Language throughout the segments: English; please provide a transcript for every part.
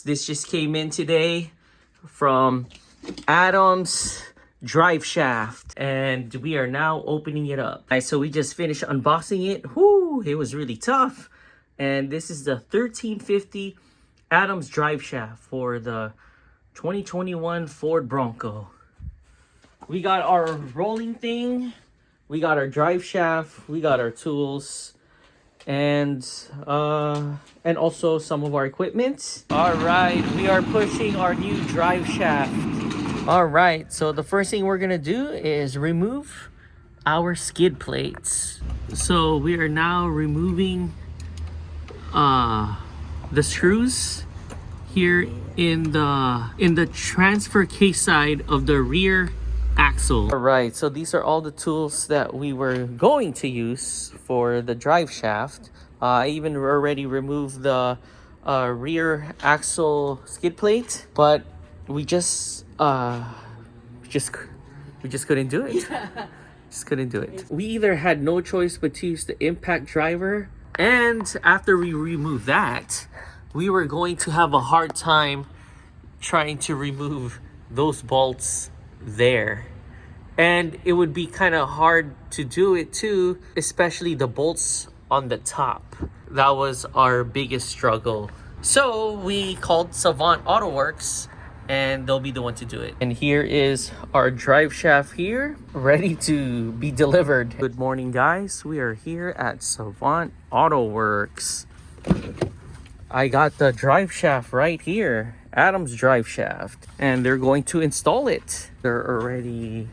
This just came in today from Adam's drive shaft, and we are now opening it up. All right, so we just finished unboxing it. Whoo, it was really tough. And this is the 1350 Adam's drive shaft for the 2021 Ford Bronco. We got our rolling thing, we got our drive shaft, we got our tools, and also some of our equipment. All right, we are pushing our new drive shaft. All right, so the first thing we're gonna do is remove our skid plates. So we are now removing the screws here in the transfer case side of the rear axle. All right, so these are all the tools that we were going to use for the drive shaft. I even already removed the rear axle skid plate, but we just couldn't do it. Just couldn't do it. We either had no choice but to use the impact driver, and after we remove that, we were going to have a hard time trying to remove those bolts there. And it would be kind of hard to do it too, especially the bolts on the top. That was our biggest struggle. So we called Savant Auto Works, and they'll be the one to do it. And here is our drive shaft here, ready to be delivered. Good morning, guys. We are here at Savant Auto Works. I got the drive shaft right here, Adam's drive shaft, and they're going to install it. They're already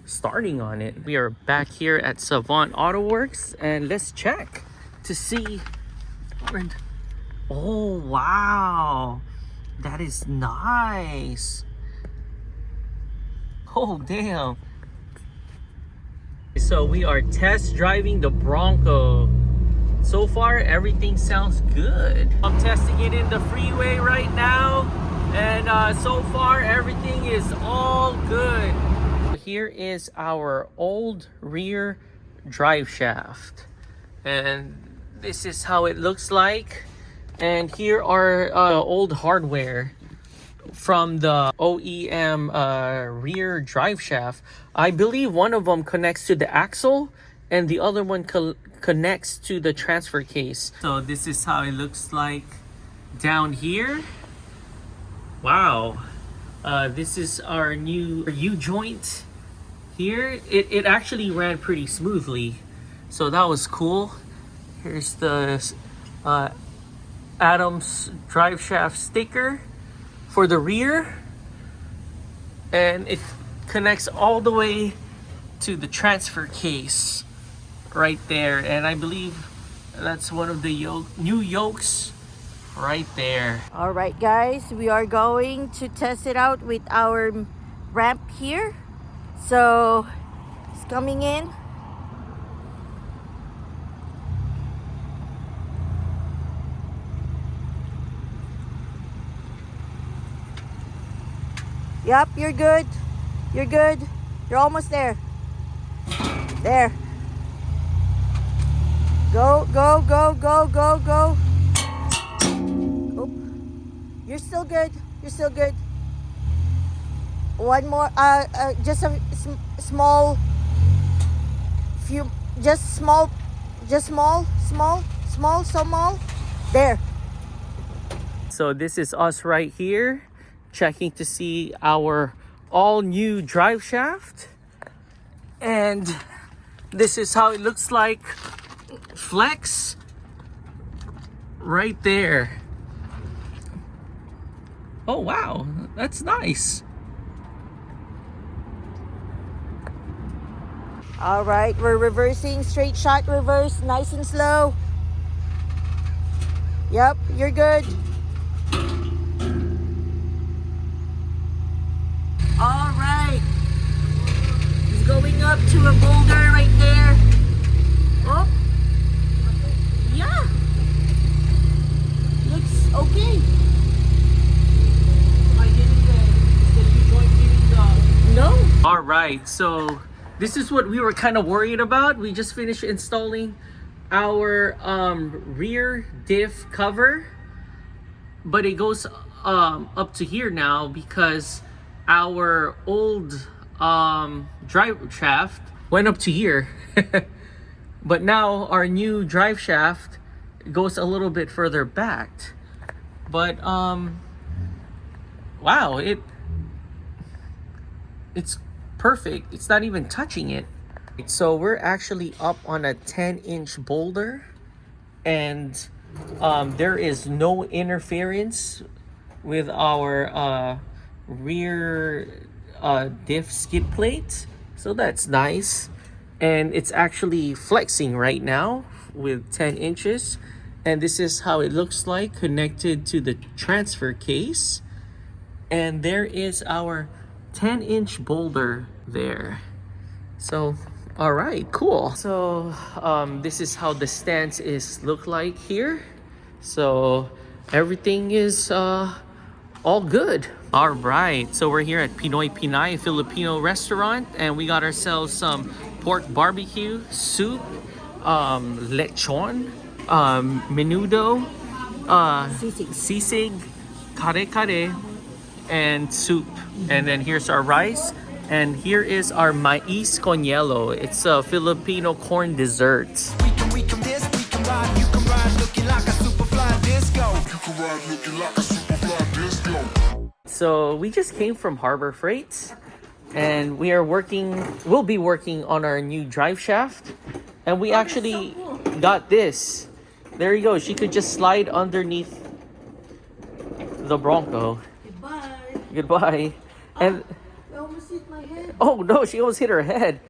starting on it. We are back here at Savant Auto Works, and let's check to see. Oh wow, that is nice. Oh damn. So we are test driving the Bronco. So far everything sounds good. I'm testing it in the freeway right now, and so far everything is all good. Here is our old rear drive shaft, and this is how it looks like. And here are old hardware from the OEM rear drive shaft. I believe one of them connects to the axle and the other one connects to the transfer case. So this is how it looks like down here. Wow. This is our new U-joint here. It actually ran pretty smoothly, so that was cool. Here's the Adam's drive shaft sticker for the rear, and it connects all the way to the transfer case right there. And I believe that's one of the new yokes right there. All right, guys, we are going to test it out with our ramp here. So it's coming in. Yep, you're good. You're good. You're almost there. There. Go, go, go, go, go, go. Oh. You're still good. You're still good. One more. Just a small. Few. Just small. Just small. Small. There. So this is us right here, checking to see our all new drive shaft, and this is how it looks like. Flex right there. Oh wow, that's nice. All right, we're reversing, straight shot reverse, nice and slow. Yep, you're good. All right, it's going up to a boulder right there. Oh, yeah, looks okay. No. All right, so this is what we were kind of worried about. We just finished installing our rear diff cover, but it goes up to here now because our old drive shaft went up to here. But now our new drive shaft goes a little bit further back. But wow, it's perfect. It's not even touching it. So we're actually up on a 10-inch boulder, and there is no interference with our rear diff skid plate, so that's nice. And it's actually flexing right now with 10 inches, and this is how it looks like connected to the transfer case. And there is our 10-inch boulder there. So all right, cool. So this is how the stance is look like here. So everything is all good. All right, so we're here at Pinoy Pinay Filipino restaurant, and we got ourselves some pork barbecue, soup, lechon, menudo, sisig, kare-kare, and soup. And then here's our rice. And here is our mais con hielo. It's a Filipino corn dessert. So we just came from Harbor Freight, and we'll be working on our new drive shaft. And we actually got this. There you go. She could just slide underneath the Bronco. Goodbye. Goodbye. And I almost hit my head. oh no, she almost hit her head.